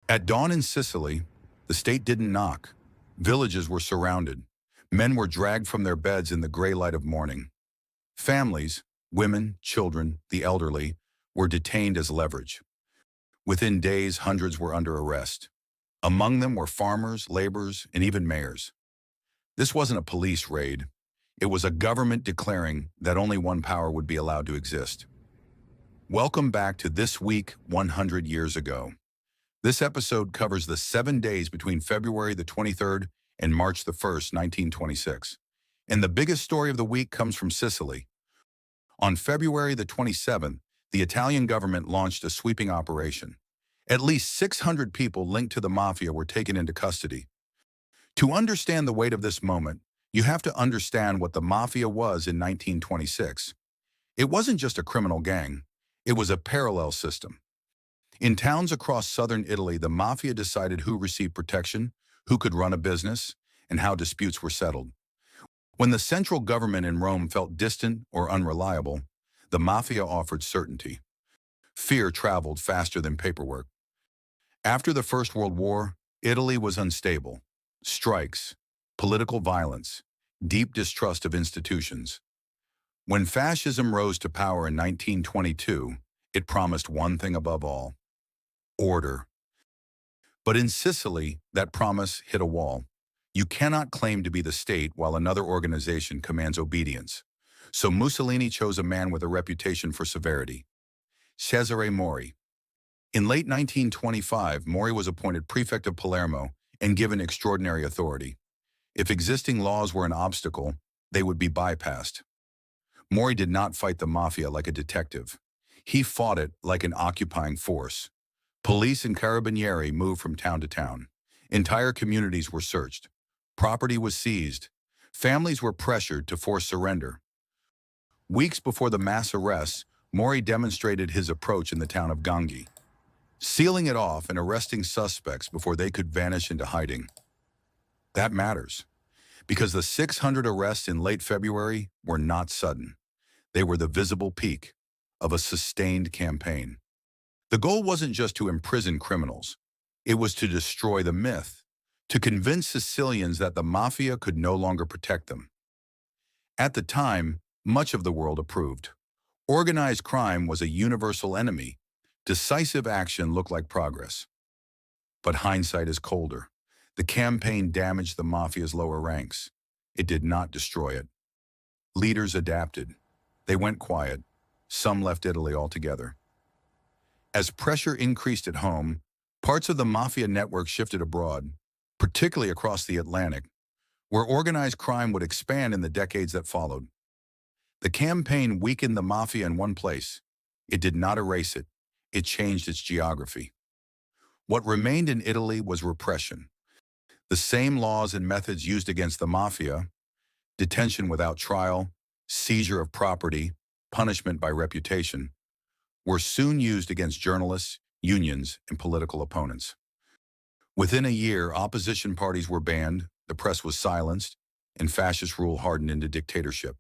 At dawn in Sicily, the state didn't knock. Villages were surrounded. Men were dragged from their beds in the gray light of morning. Families, women, children, the elderly, were detained as leverage. Within days, hundreds were under arrest. Among them were farmers, laborers, and even mayors. This wasn't a police raid. It was a government declaring that only one power would be allowed to exist. Welcome back to This Week 100 Years Ago. This episode covers the 7 days between February the 23rd and March the 1st, 1926. And the biggest story of the week comes from Sicily. On February the 27th, the Italian government launched a sweeping operation. At least 600 people linked to the Mafia were taken into custody. To understand the weight of this moment, you have to understand what the Mafia was in 1926. It wasn't just a criminal gang. It was a parallel system. In towns across southern Italy, the Mafia decided who received protection, who could run a business, and how disputes were settled. When the central government in Rome felt distant or unreliable, the Mafia offered certainty. Fear traveled faster than paperwork. After the First World War, Italy was unstable. Strikes, political violence, deep distrust of institutions. When fascism rose to power in 1922, it promised one thing above all: order. But in Sicily, that promise hit a wall. You cannot claim to be the state while another organization commands obedience. So Mussolini chose a man with a reputation for severity: Cesare Mori. In late 1925, Mori was appointed prefect of Palermo and given extraordinary authority. If existing laws were an obstacle, they would be bypassed. Mori did not fight the Mafia like a detective. He fought it like an occupying force. Police and carabinieri moved from town to town. Entire communities were searched. Property was seized. Families were pressured to force surrender. Weeks before the mass arrests, Mori demonstrated his approach in the town of Ganghi, sealing it off and arresting suspects before they could vanish into hiding. That matters, because the 600 arrests in late February were not sudden. They were the visible peak of a sustained campaign. The goal wasn't just to imprison criminals. It was to destroy the myth, to convince Sicilians that the Mafia could no longer protect them. At the time, much of the world approved. Organized crime was a universal enemy. Decisive action looked like progress. But hindsight is colder. The campaign damaged the Mafia's lower ranks. It did not destroy it. Leaders adapted. They went quiet. Some left Italy altogether. As pressure increased at home, parts of the Mafia network shifted abroad, particularly across the Atlantic, where organized crime would expand in the decades that followed. The campaign weakened the Mafia in one place. It did not erase it. It changed its geography. What remained in Italy was repression. The same laws and methods used against the Mafia: detention without trial, seizure of property, punishment by reputation, were soon used against journalists, unions, and political opponents. Within a year, opposition parties were banned, the press was silenced, and fascist rule hardened into dictatorship.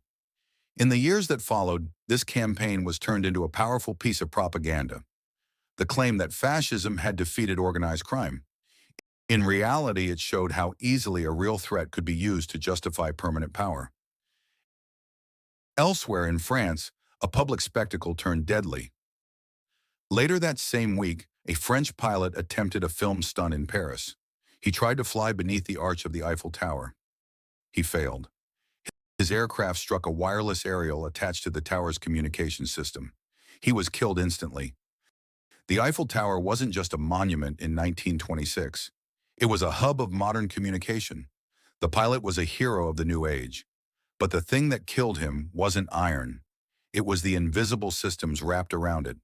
In the years that followed, this campaign was turned into a powerful piece of propaganda: the claim that fascism had defeated organized crime. In reality, it showed how easily a real threat could be used to justify permanent power. Elsewhere in France, a public spectacle turned deadly. Later that same week, a French pilot attempted a film stunt in Paris. He tried to fly beneath the arch of the Eiffel Tower. He failed. His aircraft struck a wireless aerial attached to the tower's communication system. He was killed instantly. The Eiffel Tower wasn't just a monument in 1926. It was a hub of modern communication. The pilot was a hero of the new age. But the thing that killed him wasn't iron. It was the invisible systems wrapped around it.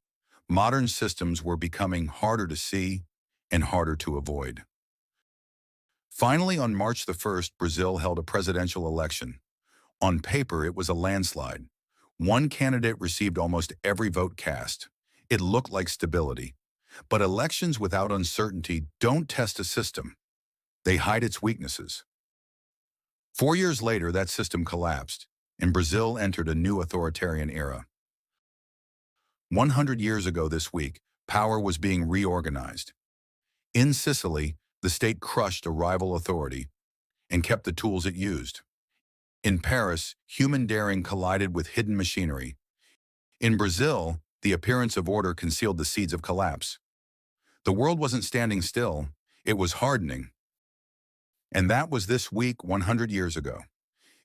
Modern systems were becoming harder to see and harder to avoid. Finally, on March the 1st, Brazil held a presidential election. On paper, it was a landslide. One candidate received almost every vote cast. It looked like stability. But elections without uncertainty don't test a system. They hide its weaknesses. 4 years later, that system collapsed, and Brazil entered a new authoritarian era. 100 years ago this week, power was being reorganized. In Sicily, the state crushed a rival authority and kept the tools it used. In Paris, human daring collided with hidden machinery. In Brazil, the appearance of order concealed the seeds of collapse. The world wasn't standing still, it was hardening. And that was this week 100 years ago.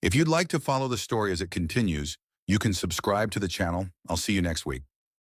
If you'd like to follow the story as it continues, you can subscribe to the channel. I'll see you next week.